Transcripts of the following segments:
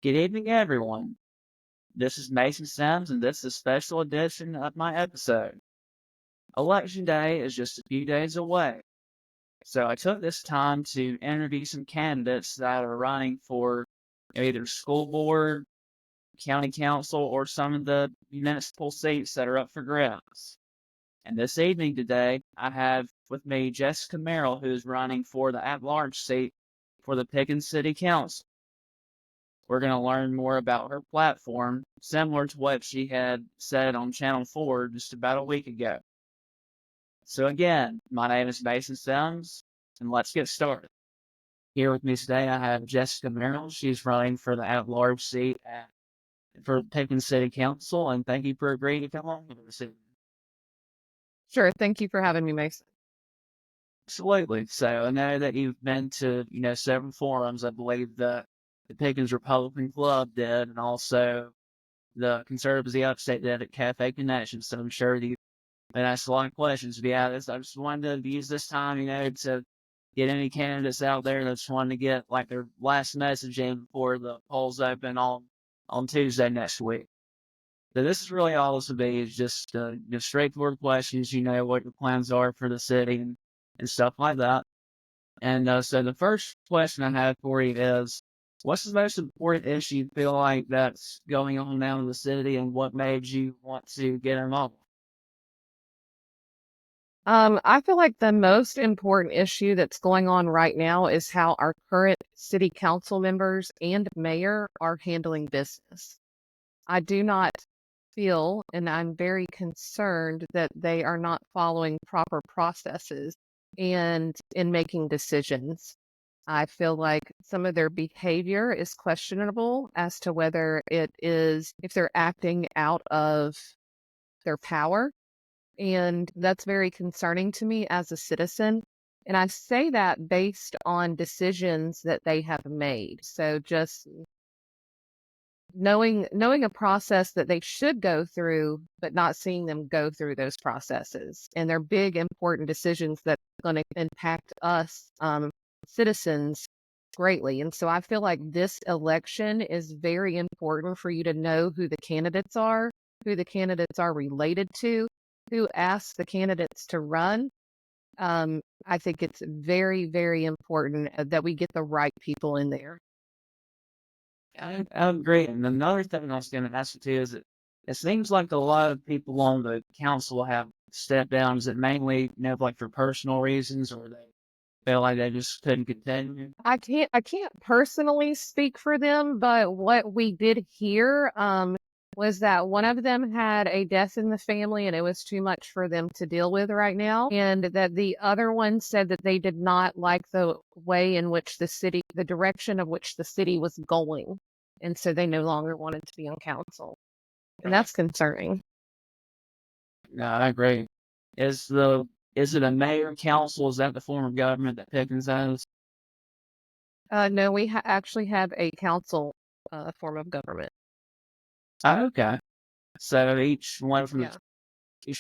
Good evening, everyone. This is Mason Sims, and this is a special edition of my episode. Election Day is just a few days away, so I took this time to interview some candidates that are running for either school board, county council, or some of the municipal seats that are up for grabs. And this evening today, I have with me Jessica Merrill, who's running for the at-large seat for the Pickens City Council. We're going to learn more about her platform, similar to what she had said on Channel 4 just about a week ago. So again, my name is Mason Sims, and let's get started. Here with me today, I have Jessica Merrill. She's running for the at-large seat for Pickens City Council, and thank you for agreeing to come on with us. Sure. Thank you for having me, Mason. Absolutely. So I know that you've been to, several forums. I believe the Pickens Republican Club did, and also the Conservatives of the Upstate did at Cafe Connection. So I'm sure you've been asked a lot of questions. But yeah, I just wanted to use this time, to get any candidates out there that's wanting to get like their last message in before the polls open on Tuesday next week. So this is really all this will be is just straightforward questions, what your plans are for the city and stuff like that. And so the first question I have for you is, what's the most important issue you feel like that's going on now in the city, and what made you want to get involved? I feel like the most important issue that's going on right now is how our current city council members and mayor are handling business. I do not feel, and I'm very concerned that they are not following proper processes and in making decisions. I feel like some of their behavior is questionable as to whether it is, if they're acting out of their power. And that's very concerning to me as a citizen. And I say that based on decisions that they have made. So just knowing a process that they should go through, but not seeing them go through those processes. And they're big, important decisions that are going to impact us citizens greatly. And so I feel like this election is very important for you to know who the candidates are, who the candidates are related to, who asks the candidates to run. I think it's very, very important that we get the right people in there. I agree. And another thing I was going to ask you too is that it seems like a lot of people on the council have stepped down. Is it mainly, like for personal reasons, or they feel like they just couldn't continue? I can't personally speak for them, but what we did hear was that one of them had a death in the family and it was too much for them to deal with right now, and that the other one said that they did not like the way in which the direction of which the city was going, and so they no longer wanted to be on council, and that's concerning. No, I agree. Is it a mayor council? Is that the form of government that Pickens has? No, we actually have a council form of government. Oh, okay. So Yeah. each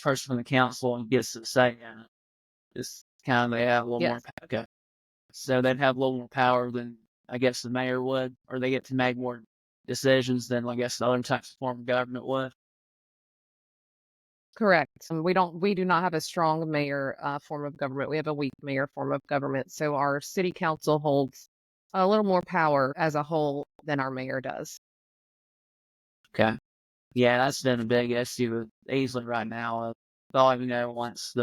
person from the council gets to say in it. Just kind of they have a little more Yes. power. Okay. So they'd have a little more power than I guess the mayor would, or they get to make more decisions than I guess the other types of form of government would. Correct. We do not have a strong mayor form of government. We have a weak mayor form of government. So our city council holds a little more power as a whole than our mayor does. Okay. Yeah, that's been a big issue with Easley right now. Thought, once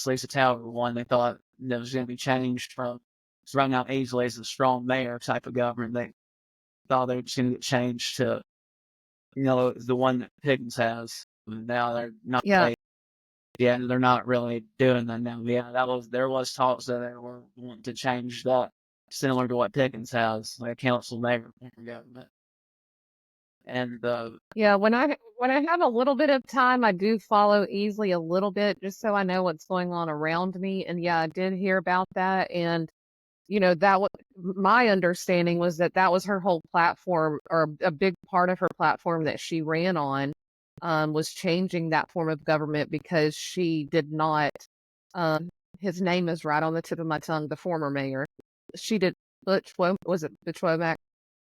Lisa Tower won, they thought that was going to be changed from, so right now Easley is a strong mayor type of government. They thought they were just going to get changed to, the one that Pickens has. Now they're not Yeah, really, yeah, they're not really doing that now. Yeah, there was talks that they were wanting to change that similar to what Pickens has, like a council mayor form of government. And, yeah. When I have a little bit of time, I do follow Easley a little bit just so I know what's going on around me. And yeah, I did hear about that. And that was my understanding was that that was her whole platform, or a big part of her platform that she ran on, was changing that form of government because she did not. Um, his name is right on the tip of my tongue. The former mayor, she did. Was it Butch Womack?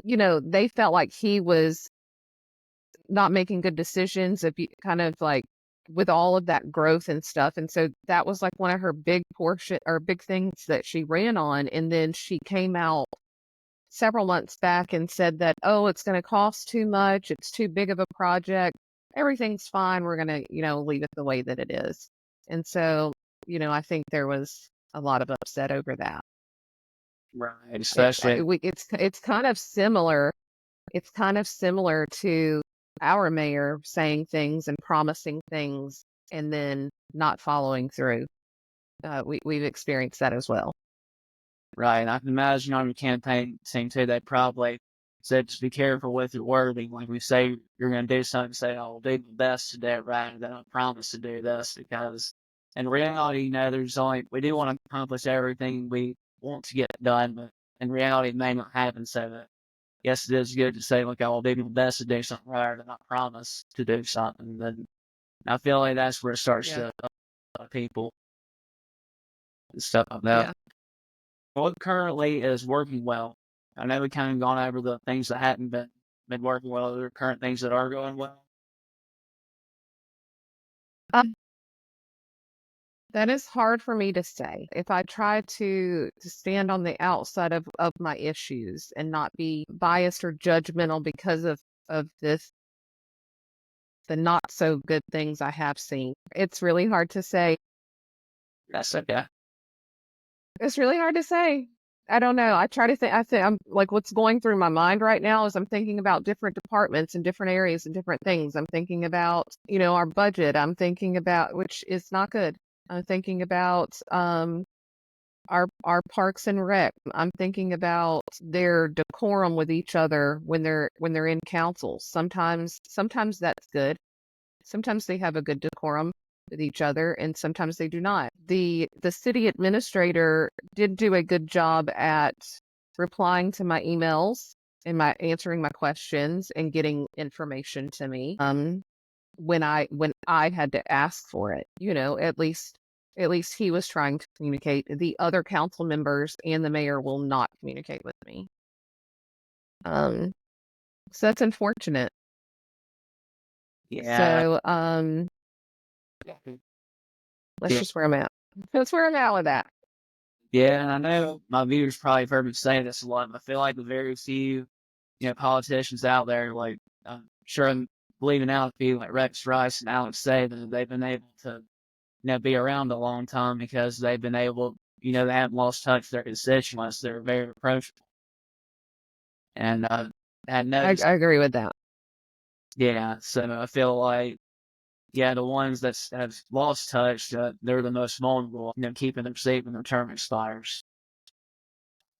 they felt like he was not making good decisions of kind of like with all of that growth and stuff. And so that was like one of her big portion or big things that she ran on. And then she came out several months back and said that, oh, it's going to cost too much. It's too big of a project. Everything's fine. We're going to, leave it the way that it is. And so, I think there was a lot of upset over that. Right. Especially, It's kind of similar. It's kind of similar to our mayor saying things and promising things and then not following through. We've experienced that as well. right. I can imagine on your campaign team too, they probably said just be careful with your wording. When we say you're going to do something, say, "I'll do my best to do it," rather than "I promise to do this," because in reality, we do want to accomplish everything we want to get done, but in reality, it may not happen. So, yes, it is good to say, "Look, I will do my best to do something," rather than "I promise to do something." Then I feel like that's where it starts Yeah. to people and stuff like that. Yeah. What currently is working well? I know we kind of gone over the things that hadn't been working well. Are there current things that are going well? Um, that is hard for me to say. If I try to stand on the outside of my issues and not be biased or judgmental because of the not so good things I have seen, it's really hard to say. That's okay. It's really hard to say. I don't know. I try to think. I think I'm like what's going through my mind right now is I'm thinking about different departments and different areas and different things. I'm thinking about, our budget. I'm thinking about, which is not good. I'm thinking about our parks and rec. I'm thinking about their decorum with each other when they're in council. Sometimes that's good. Sometimes they have a good decorum with each other, and sometimes they do not. The city administrator did do a good job at replying to my emails and my answering my questions and getting information to me. When I had to ask for it, at least he was trying to communicate. The other council members and the mayor will not communicate with me. Um, so that's unfortunate. Yeah. So that's Yeah. just where I'm at. That's where I'm at with that. Yeah, and I know my viewers probably have heard me say this a lot, but I feel like the very few, politicians out there, like, I'm sure I'm leaving out a few, like Rex Rice and Alex say that they've been able to, be around a long time because they've been able, they haven't lost touch with their constituents. They're very approachable. And I had noticed, I agree with that. yeah, so I feel like, yeah, the ones that have lost touch, they're the most vulnerable, keeping them safe when their term expires.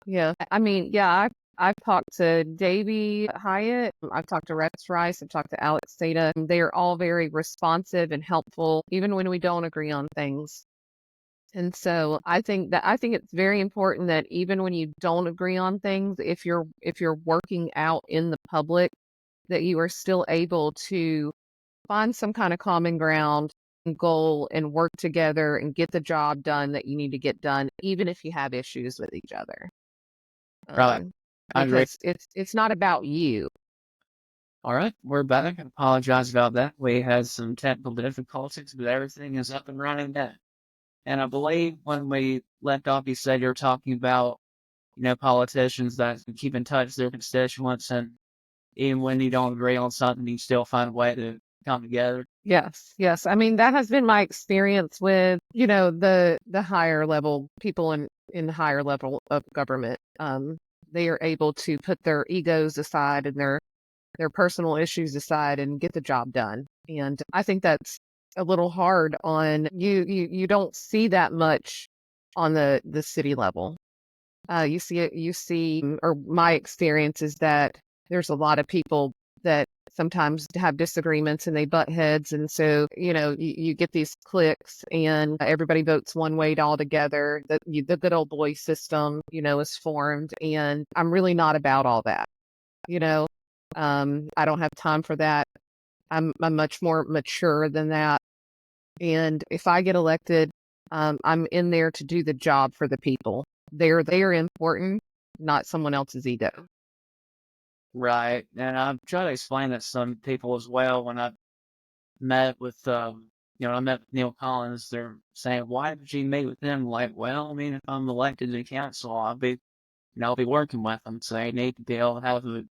Yeah. I mean, yeah, I've talked to Davey Hyatt. I've talked to Rex Rice. I've talked to Alex Seda. They are all very responsive and helpful, even when we don't agree on things. And so I think it's very important that even when you don't agree on things, if you're working out in the public, that you are still able to find some kind of common ground and goal and work together and get the job done that you need to get done, even if you have issues with each other. Right. Um, I agree. because it's not about you. All right, we're back. I apologize about that. We had some technical difficulties, but everything is up and running now. And I believe when we left off, you said you were talking about, politicians that keep in touch with their constituents, and even when you don't agree on something, you still find a way to come together. Yes, yes. I mean, that has been my experience with, the higher level people in higher level of government. They are able to put their egos aside and their personal issues aside and get the job done. And I think that's a little hard on you don't see that much on the city level. Or my experience is that there's a lot of people that sometimes have disagreements and they butt heads. And so, you get these cliques and everybody votes one way all together. The good old boy system, is formed. And I'm really not about all that. You know, I don't have time for that. I'm much more mature than that. And if I get elected, I'm in there to do the job for the people. They are important, not someone else's ego. Right. And I've tried to explain that to some people as well when I met with, I met with Neil Collins. They're saying, why did you meet with him? Like, well, I mean, if I'm elected to council, I'll be working with them. So you need to be able to have a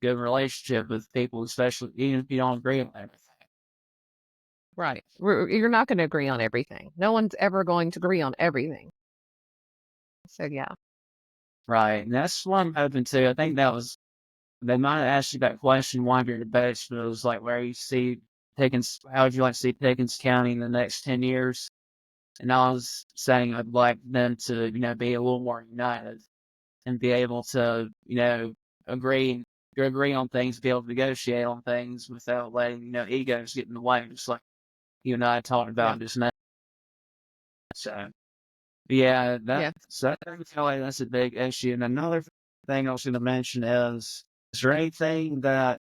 good relationship with people, especially even if you don't agree on everything. Right. You're not going to agree on everything. No one's ever going to agree on everything. So yeah. Right. And that's what I'm hoping to. I think they might have asked you that question one of your debates, but it was like, where you see how would you like to see Pickens County in the next 10 years? And I was saying I'd like them to, be a little more united and be able to, agree agree on things, be able to negotiate on things without letting, egos get in the way, just like you and I talked Yeah. about just now. So yeah, Yeah. I feel like that's a big issue. And another thing I was gonna mention is there anything that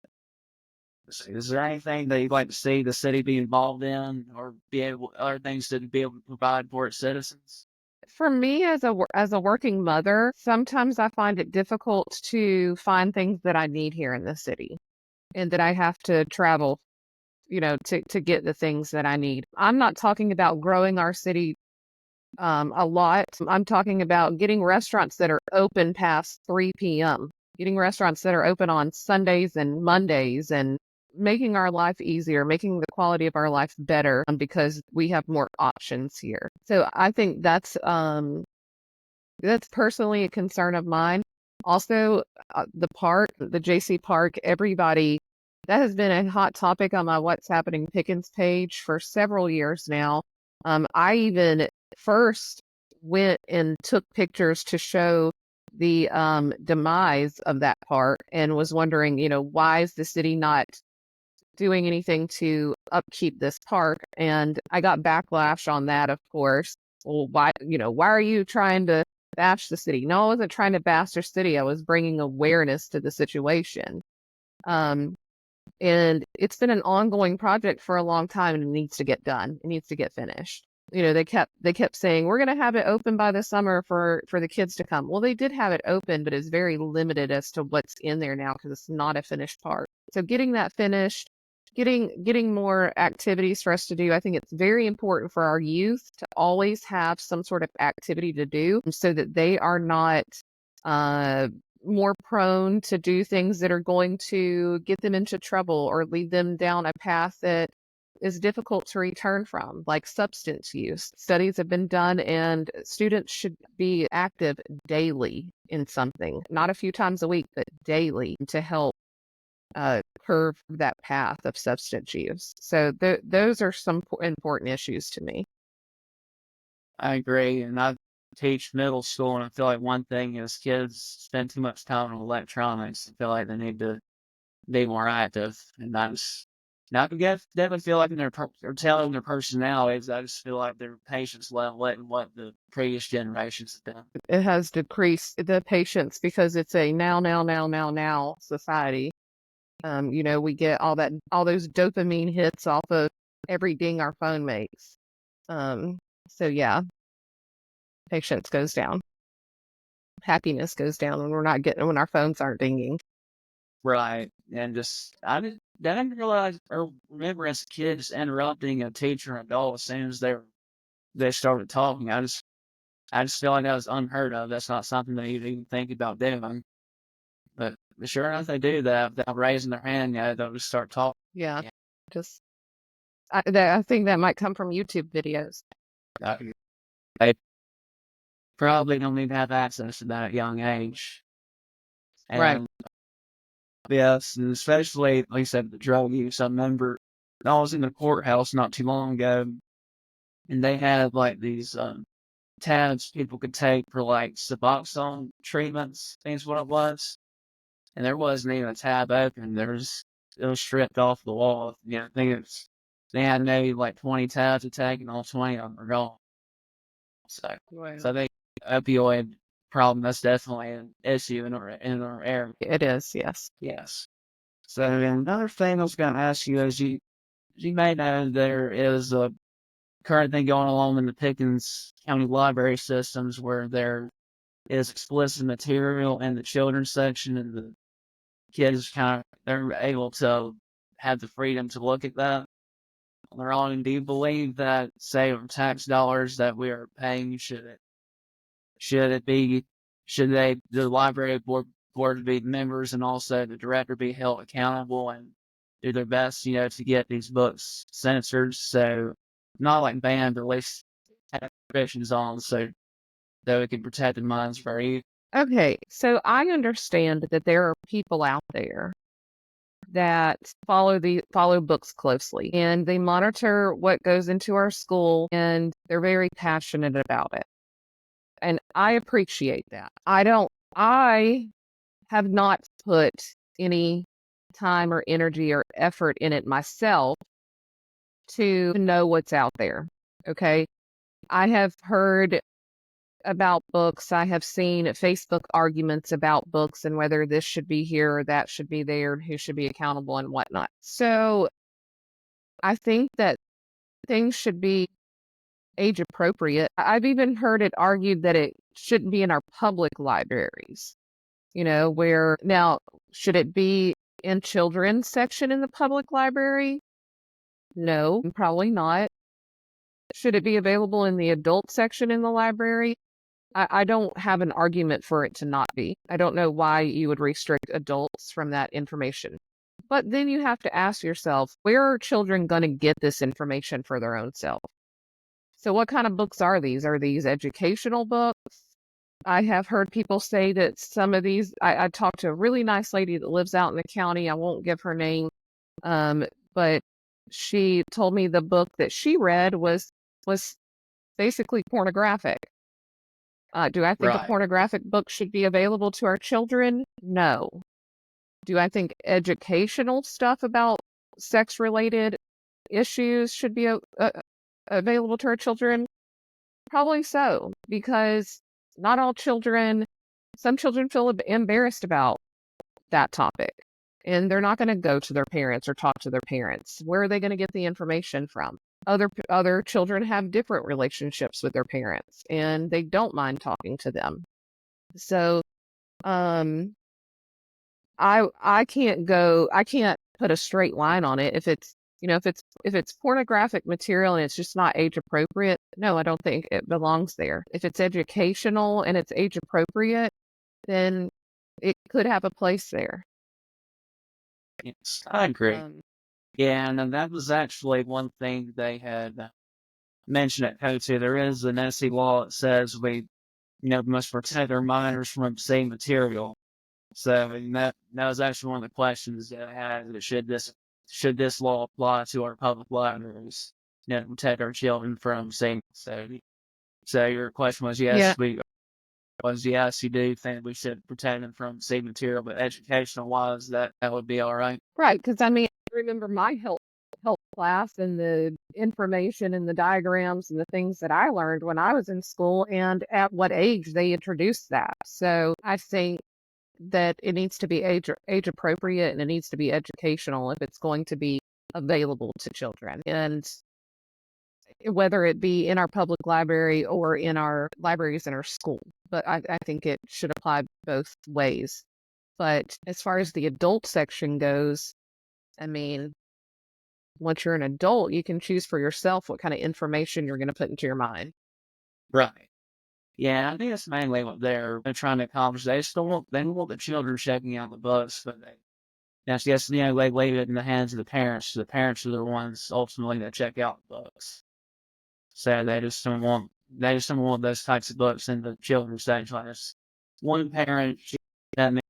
is there anything that you'd like to see the city be involved in or other things to be able to provide for its citizens? For me as as a working mother, sometimes I find it difficult to find things that I need here in the city and that I have to travel, to get the things that I need. I'm not talking about growing our city a lot. I'm talking about getting restaurants that are open past 3 p.m., getting restaurants that are open on Sundays and Mondays, and making our life easier, making the quality of our life better because we have more options here. So I think that's personally a concern of mine. Also, the park, the JC Park, everybody, that has been a hot topic on my What's Happening Pickens page for several years now. I even first went and took pictures to show the demise of that park and was wondering, why is the city not doing anything to upkeep this park? And I got backlash on that, of course. Well, why are you trying to bash the city? No, I wasn't trying to bash the city. I was bringing awareness to the situation. Um, and it's been an ongoing project for a long time and it needs to get done. It needs to get finished. They kept saying we're going to have it open by the summer for the kids to come. Well, they did have it open, but it's very limited as to what's in there now because it's not a finished park. So getting that finished, getting more activities for us to do. I think it's very important for our youth to always have some sort of activity to do so that they are not uh more prone to do things that are going to get them into trouble or lead them down a path that is difficult to return from, like substance use. Studies have been done, and students should be active daily in something, not a few times a week, but daily to help curve that path of substance use. So those are some important issues to me. I agree, and I teach middle school, and I feel like one thing is kids spend too much time on electronics. I feel like they need to be more active, and I can definitely feel like in they're telling their personalities. I just feel like their patience level isn't what the previous generations have done. It has decreased the patience because it's a now society. We get all those dopamine hits off of every ding our phone makes. So yeah, patience goes down. Happiness goes down when our phones aren't dinging. Right, and I didn't realize or remember as a kid just interrupting a teacher or adult as soon as they started talking. I just feel like that was unheard of. That's not something that you'd even think about doing. But sure enough, they do that without raising their hand. Yeah, they'll just start talking. Yeah, just I think that might come from YouTube videos. Uh, They probably don't even have access to that at a young age. Right. And yes, and especially, like I said, the drug use. I remember I was in the courthouse not too long ago, and they had like these tabs people could take for like Suboxone treatments. I think is what it was. And there wasn't even a tab open. It was stripped off the wall. I think they had maybe like 20 tabs to take, and all 20 of them are gone. So, Wow. so I think opioid problem that's definitely an issue in our area. It is, yes. Yes. So another thing I was going to ask you is you may know there is a current thing going along in the Pickens County library systems where there is explicit material in the children's section and kids they're able to have the freedom to look at that on their own. And do you believe that, say, our tax dollars that we are paying, should it be should they the library board be members and also the director be held accountable and do their best, to get these books censored, so not like banned, but at least have restrictions on, so that we can protect the minds for you. Okay, so I understand that there are people out there that follow books closely and they monitor what goes into our school and they're very passionate about it. And I appreciate that. I have not put any time or energy or effort in it myself to know what's out there. Okay. I have heard about books. I have seen Facebook arguments about books and whether this should be here or that should be there and who should be accountable and whatnot. So I think that things should be age appropriate. I've even heard it argued that it shouldn't be in our public libraries, where now should it be in children's section in the public library? No, probably not. Should it be available in the adult section in the library? I don't have an argument for it to not be. I don't know why you would restrict adults from that information. But then you have to ask yourself, where are children going to get this information for their own self? So what kind of books are these? Are these educational books? I have heard people say that some of these, I talked to a really nice lady that lives out in the county. I won't give her name. But she told me the book that she read was basically pornographic. Do I think a Right. pornographic book should be available to our children? No. Do I think educational stuff about sex-related issues should be available to our children? Probably so, because not all children, some children feel embarrassed about that topic, and they're not going to go to their parents or talk to their parents. Where are they going to get the information from? Other children have different relationships with their parents, and they don't mind talking to them. So, um, I can't put a straight line on it. If it's pornographic material and it's just not age appropriate, no, I don't think it belongs there. If it's educational and it's age appropriate, then it could have a place there. Yes, I agree. Um, Yeah, and then that was actually one thing they had mentioned at code too. There is an NC law that says we, must protect our minors from obscene material. So, and that was actually one of the questions that I had: that should this law apply to our public libraries? Protect our children from obscene. So your question was yeah, yes, you do think we should protect them from obscene material, but educational wise, that would be all right. right. Because I mean, I remember my health class and the information and the diagrams and the things that I learned when I was in school and at what age they introduced that. So I think that it needs to be age appropriate and it needs to be educational if it's going to be available to children. And whether it be in our public library or in our libraries in our school. But I think it should apply both ways. But as far as the adult section goes, I mean, once you're an adult, you can choose for yourself what kind of information you're going to put into your mind. Right. Yeah, I think that's mainly what they're trying to accomplish. They want the children checking out the books, but that's yes, they leave it in the hands of the parents. The parents are the ones ultimately that check out the books. So they just don't want those types of books in the children's section. Like this one parent, she got me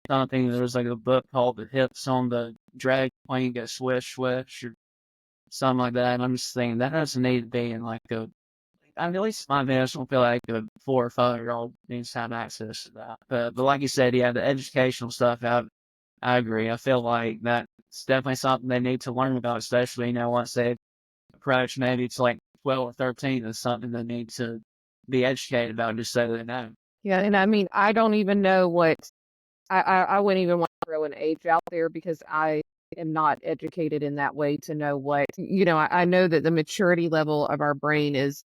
something. There was like a book called "The Hips on the Drag Queen Go Swish Swish" or something like that. And I'm just thinking that doesn't need to be in like at least my opinion, I just don't feel like a 4 or 5 year old needs to have access to that. But like you said, yeah, the educational stuff, I agree. I feel like that's definitely something they need to learn about, especially, once they approach maybe it's like 12 or 13, is something they need to be educated about just so they know. Yeah, and I mean, I don't even know what I wouldn't even want to throw an age out there because I am not educated in that way to know what, I know that the maturity level of our brain is,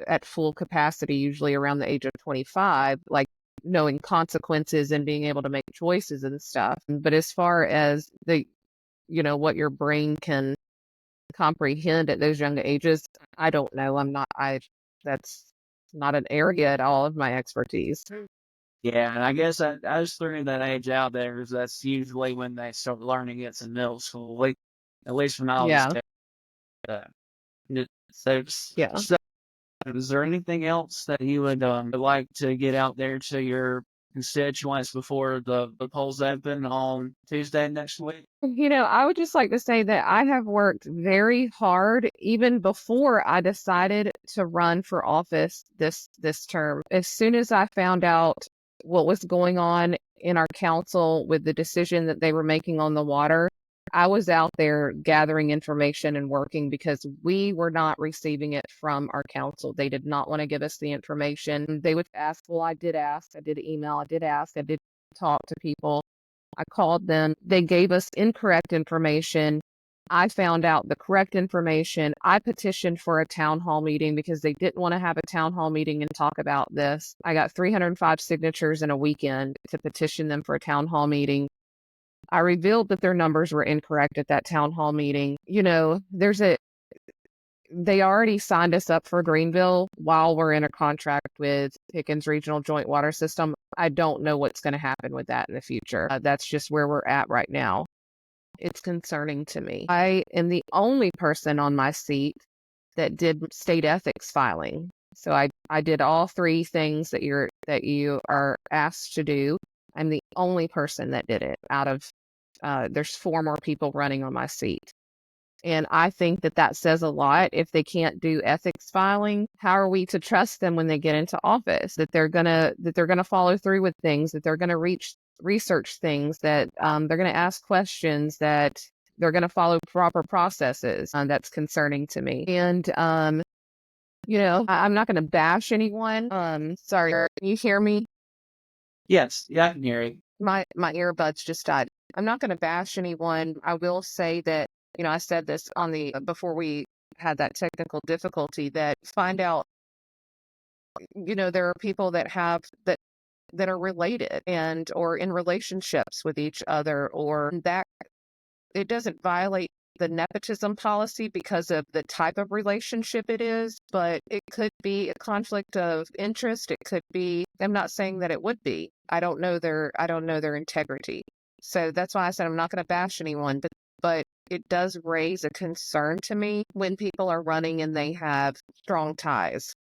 at full capacity, usually around the age of 25. Like knowing consequences and being able to make choices and stuff. But as far as what your brain can comprehend at those young ages, I don't know. That's not an area at all of my expertise. Yeah, and I guess I just threw that age out there because that's usually when they start learning it's in middle school. At least when I was Yeah. uh, so, Yeah. so is there anything else that you would like to get out there to your constituents before the polls open on Tuesday next week? I would just like to say that I have worked very hard even before I decided to run for office this term. As soon as I found out what was going on in our council with the decision that they were making on the water, I was out there gathering information and working because we were not receiving it from our council. They did not want to give us the information. They would ask, well, I did ask, I did email, I did ask, I did talk to people. I called them. They gave us incorrect information. I found out the correct information. I petitioned for a town hall meeting because they didn't want to have a town hall meeting and talk about this. I got 305 signatures in a weekend to petition them for a town hall meeting. I revealed that their numbers were incorrect at that town hall meeting. They already signed us up for Greenville while we're in a contract with Pickens Regional Joint Water System. I don't know what's going to happen with that in the future. That's just where we're at right now. It's concerning to me. I am the only person on my seat that did state ethics filing. So I did all three things that you are asked to do. I'm the only person that did it out of there's 4 more people running on my seat. And I think that says a lot. If they can't do ethics filing, how are we to trust them when they get into office? That they're gonna follow through with things, that they're gonna research things, that they're gonna ask questions, that they're gonna follow proper processes. That's concerning to me. And I'm not gonna bash anyone. Sorry, can you hear me? Yes, yeah, I can hear you. My earbuds just died. I'm not gonna bash anyone. I will say that I said this on the before we had that technical difficulty, that find out, there are people that are related and or in relationships with each other, or that it doesn't violate the nepotism policy because of the type of relationship it is, but it could be a conflict of interest. It could be, I'm not saying that it would be. I don't know their integrity. So that's why I said I'm not going to bash anyone, but it does raise a concern to me when people are running and they have strong ties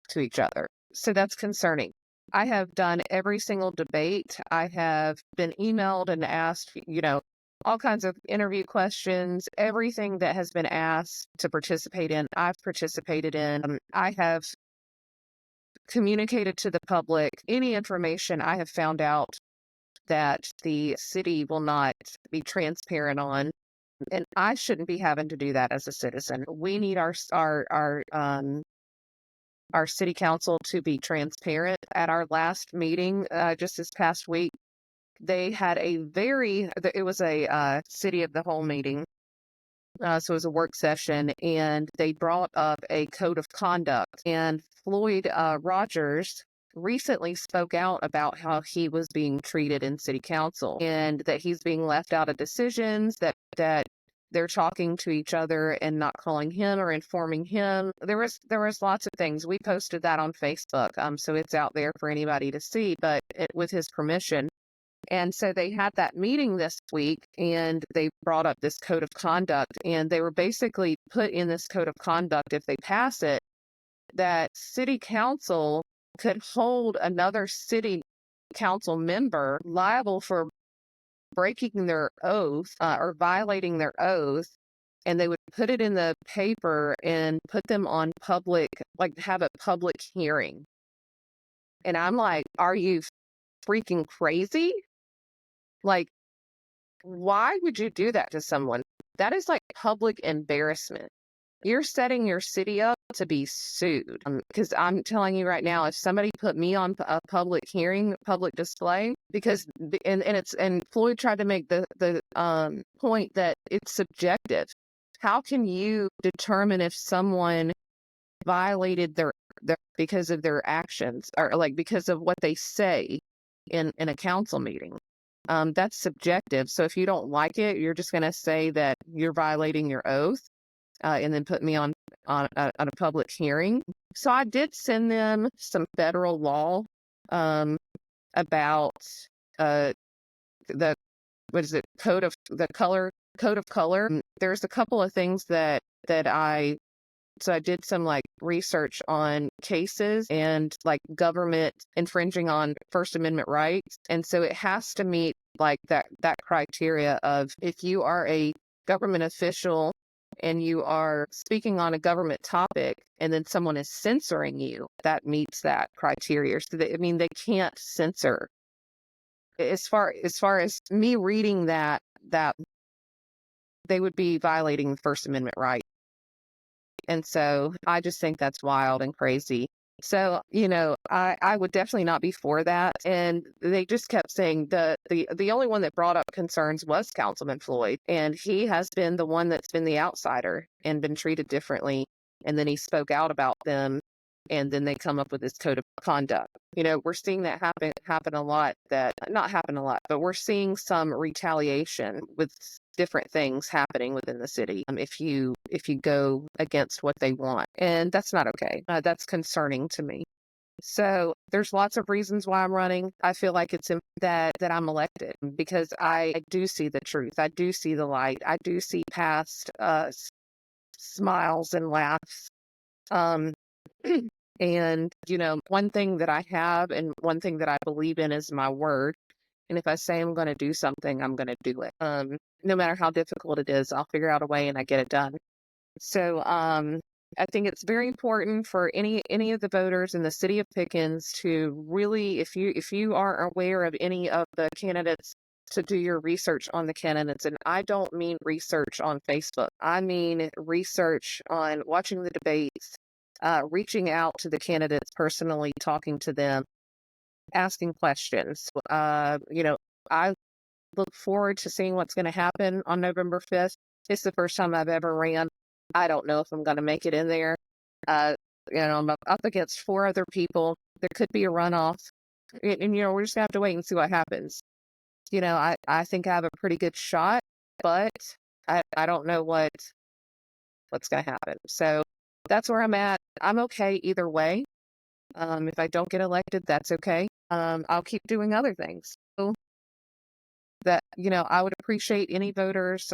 to each other. So that's concerning. I have done every single debate. I have been emailed and asked, all kinds of interview questions, everything that has been asked to participate in, I've participated in. I have communicated to the public any information I have found out that the city will not be transparent on. And I shouldn't be having to do that as a citizen. We need our city council to be transparent. At our last meeting, just this past week, they had it was a city of the whole meeting. So it was a work session, and they brought up a code of conduct. And Floyd Rogers recently spoke out about how he was being treated in city council and that he's being left out of decisions, that they're talking to each other and not calling him or informing him. There was lots of things. We posted that on Facebook, so it's out there for anybody to see, but with his permission. And so they had that meeting this week, and they brought up this code of conduct, and they were basically put in this code of conduct, if they pass it, that city council could hold another city council member liable for breaking their oath or violating their oath. And they would put it in the paper and put them on have a public hearing. And I'm like, are you freaking crazy? Like, why would you do that to someone? That is like public embarrassment. You're setting your city up to be sued. Because I'm telling you right now, if somebody put me on a public hearing, public display, and Floyd tried to make the point that it's subjective. How can you determine if someone violated their because of their actions, or like because of what they say? in a council meeting. That's subjective. So if you don't like it, you're just going to say that you're violating your oath, and then put me on a public hearing. So I did send them some federal law about uh, the what is it code of color. There's a couple of things that I did some like research on cases and like government infringing on First Amendment rights. And so it has to meet like that criteria of if you are a government official and you are speaking on a government topic and then someone is censoring you, that meets that criteria. So they can't censor. As far as me reading that they would be violating the First Amendment right. And so I just think that's wild and crazy. So, I would definitely not be for that. And they just kept saying the only one that brought up concerns was Councilman Floyd. And he has been the one that's been the outsider and been treated differently. And then he spoke out about them. And then they come up with this code of conduct. We're seeing that happen a lot, that not happen a lot, but we're seeing some retaliation with different things happening within the city. If you go against what they want, and that's not okay. That's concerning to me. So there's lots of reasons why I'm running. I feel like it's that I'm elected because I do see the truth. I do see the light. I do see past smiles and laughs. Um, and one thing that I have and one thing that I believe in is my word. And if I say I'm going to do something, I'm going to do it. No matter how difficult it is, I'll figure out a way and I get it done. So I think it's very important for any of the voters in the city of Pickens to really, if you are aware of any of the candidates, to do your research on the candidates. And I don't mean research on Facebook. I mean research on watching the debates, reaching out to the candidates personally, talking to them, asking questions. I look forward to seeing what's going to happen on November 5th. It's the first time I've ever ran. I don't know if I'm going to make it in there. Uh, I'm up against 4 other people. There could be a runoff. And we're just going to have to wait and see what happens. I think I have a pretty good shot, but I don't know what's going to happen. So that's where I'm at. I'm okay either way. If I don't get elected, that's okay. I'll keep doing other things. So I would appreciate any voters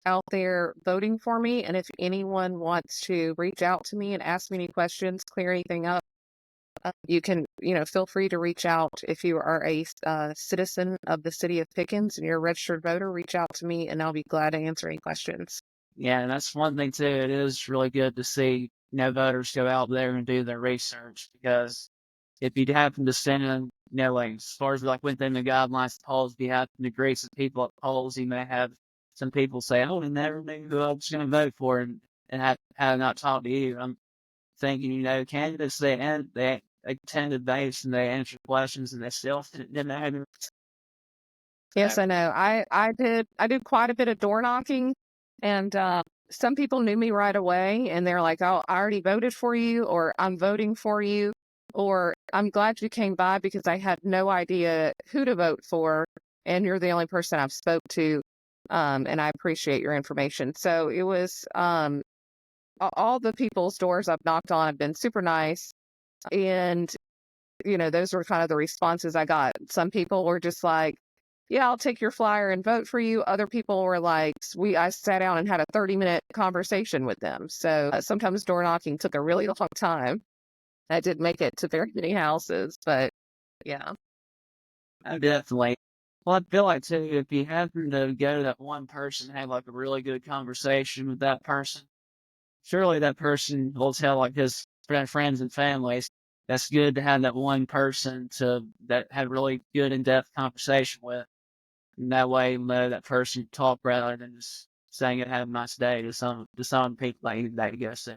out there voting for me. And if anyone wants to reach out to me and ask me any questions, clear anything up, you can, feel free to reach out. If you are a citizen of the city of Pickens and you're a registered voter, reach out to me and I'll be glad to answer any questions. Yeah, and that's one thing too. It is really good to see, voters go out there and do their research because if you happen to send in, like as far as like within the guidelines of polls, if you happen to agree with people at polls, you may have some people say, "Oh, I never knew who I was going to vote for," and have not talked to you. I'm thinking, candidates they attend debates and they answer questions and they still didn't have. Yes, I know. I did quite a bit of door knocking, and some people knew me right away, and they're like, "Oh, I already voted for you," or "I'm voting for you," or "I'm glad you came by because I had no idea who to vote for, and you're the only person I've spoke to, and I appreciate your information." So it was all the people's doors I've knocked on have been super nice, and those were kind of the responses I got. Some people were just like, "Yeah, I'll take your flyer and vote for you." Other people were like, I sat down and had a 30-minute conversation with them. So sometimes door knocking took a really long time. I didn't make it to very many houses, but yeah. Oh, definitely. Well, I feel like too, if you happen to go to that one person and have like a really good conversation with that person, surely that person will tell like his friends and families. That's good to have that one person that had really good in-depth conversation with. And that way, that person talk rather than just saying it, have a nice day to some people that you go see.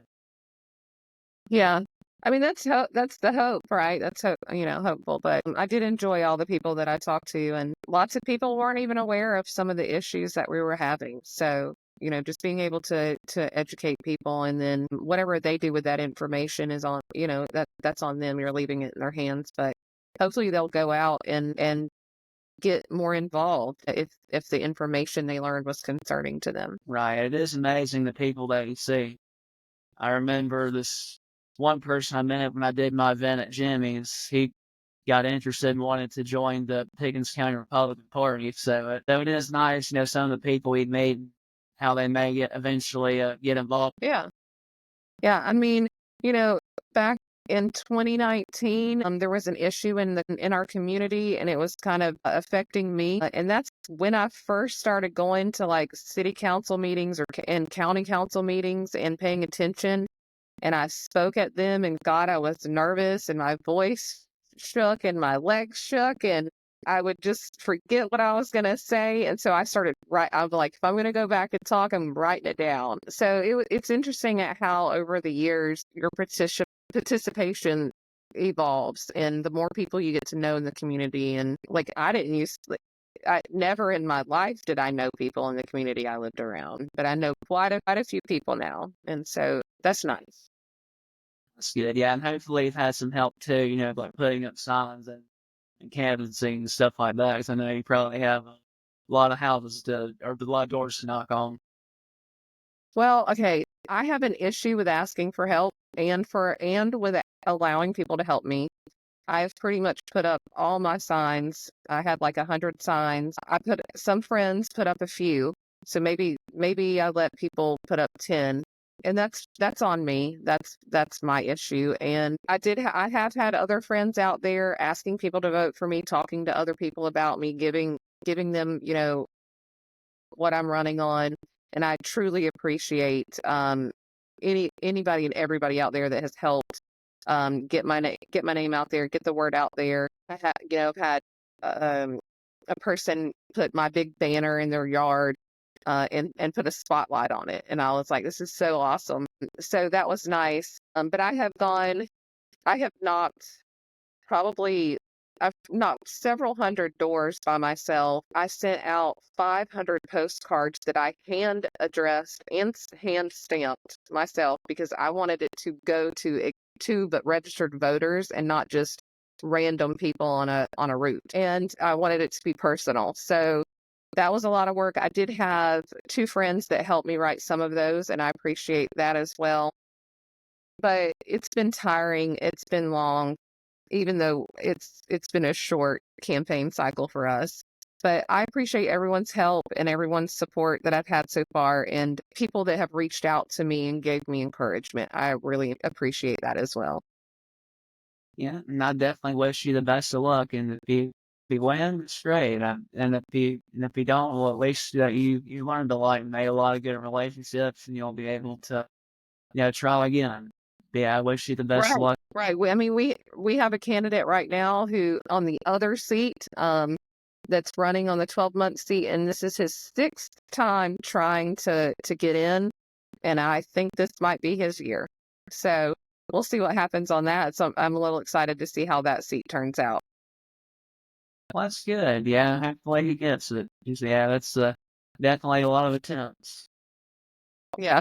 Yeah. I mean, that's the hope, right? That's hopeful. But I did enjoy all the people that I talked to, and lots of people weren't even aware of some of the issues that we were having. So, just being able to educate people, and then whatever they do with that information is on, that's on them. You're leaving it in their hands. But hopefully they'll go out and get more involved if the information they learned was concerning to them. Right. It is amazing the people that you see. I remember this one person I met when I did my event at Jimmy's. He got interested and wanted to join the Pickens County Republican Party. So it is nice, some of the people we meet, how they may eventually get involved. Yeah. Yeah, I mean, you know, back in 2019, there was an issue in our community, and it was kind of affecting me. And that's when I first started going to like city council meetings and county council meetings and paying attention. And I spoke at them, and God, I was nervous, and my voice shook, and my legs shook, and I would just forget what I was going to say. And so I started I'm like, if I'm going to go back and talk, I'm writing it down. So it's interesting at how over the years your participation evolves, and the more people you get to know in the community. And like, I never in my life did I know people in the community I lived around, but I know quite a few people now. And so that's nice. That's good. Yeah, and hopefully you've had some help too, like putting up signs and canvassing and stuff like that. 'Cause I know you probably have a lot of or a lot of doors to knock on. Well, okay, I have an issue with asking for help and with allowing people to help me. I've pretty much put up all my signs. I had like 100 signs. Some friends put up a few. So maybe I let people put up 10. And that's on me. That's my issue. And I have had other friends out there asking people to vote for me, talking to other people about me, giving them, what I'm running on. And I truly appreciate anybody and everybody out there that has helped get my name out there, get the word out there. I've had um, a person put my big banner in their yard and put a spotlight on it, and I was like, this is so awesome. So that was nice. But I have knocked probably I've knocked several hundred doors by myself. I sent out 500 postcards that I hand addressed and hand stamped myself because I wanted it to go to but registered voters and not just random people on a route. And I wanted it to be personal. So that was a lot of work. I did have two friends that helped me write some of those, and I appreciate that as well. But it's been tiring. It's been long, even though it's been a short campaign cycle for us. But I appreciate everyone's help and everyone's support that I've had so far, and people that have reached out to me and gave me encouragement. I really appreciate that as well. Yeah, and I definitely wish you the best of luck. And if you win, it's great. And if you don't, well, at least you learned a lot and made a lot of good relationships, and you'll be able to try again. But yeah, I wish you the best Right. of luck. Right. I mean, we have a candidate right now who on the other seat, that's running on the 12-month seat, and this is his sixth time trying to get in, and I think this might be his year. So we'll see what happens on that. So I'm a little excited to see how that seat turns out. Well, that's good. Yeah, hopefully he gets it. 'Cause, yeah, that's definitely a lot of attempts. Yeah.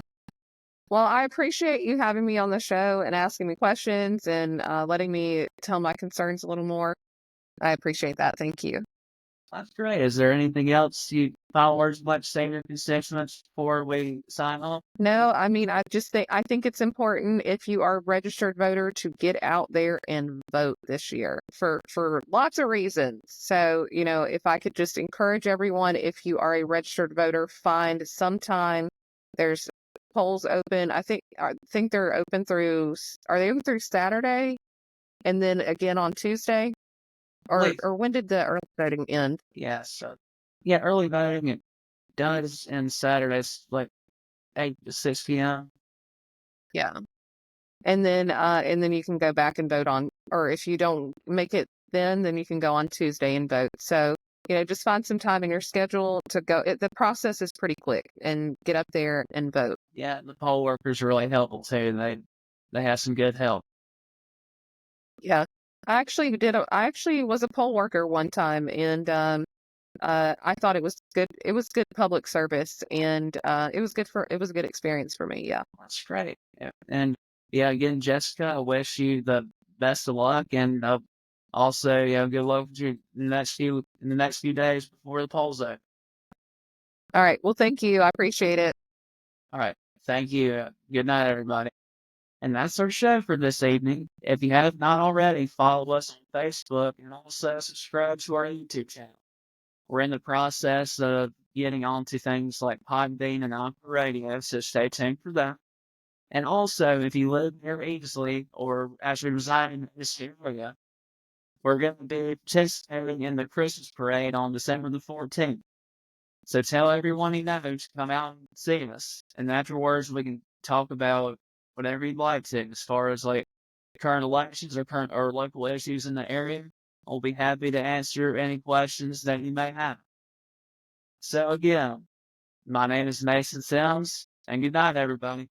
Well, I appreciate you having me on the show and asking me questions and letting me tell my concerns a little more. I appreciate that. Thank you. That's great. Is there anything else you followers would like to say to your constituents before we sign off? No, I mean, I think it's important if you are a registered voter to get out there and vote this year for lots of reasons. So, if I could just encourage everyone, if you are a registered voter, find some time. There's polls open. I think they're open are they open through Saturday and then again on Tuesday? Or Please. or when did the early voting end? Yeah, so yeah, early voting it does and Saturdays like 8 to 6 p.m. Yeah. And then you can go back and vote or if you don't make it then you can go on Tuesday and vote. So, just find some time in your schedule to go. The process is pretty quick and get up there and vote. Yeah, the poll workers are really helpful too. They have some good help. Yeah. I actually was a poll worker one time, and I thought it was good. It was good public service, and it was a good experience for me. Yeah. That's great. Yeah. And yeah, again, Jessica, I wish you the best of luck, and Also, good luck with you in the next few days before the polls open. All right. Well, thank you. I appreciate it. All right. Thank you. Good night, everybody. And that's our show for this evening. If you have not already, follow us on Facebook and also subscribe to our YouTube channel. We're in the process of getting onto things like Podbean and Opera Radio, so stay tuned for that. And also, if you live here easily or actually reside in this area, we're going to be participating in the Christmas parade on December the 14th. So tell everyone you know to come out and see us. And afterwards, we can talk about whatever you'd like to, as far as like current elections or current or local issues in the area. I'll be happy to answer any questions that you may have. So again, my name is Mason Sims, and good night, everybody.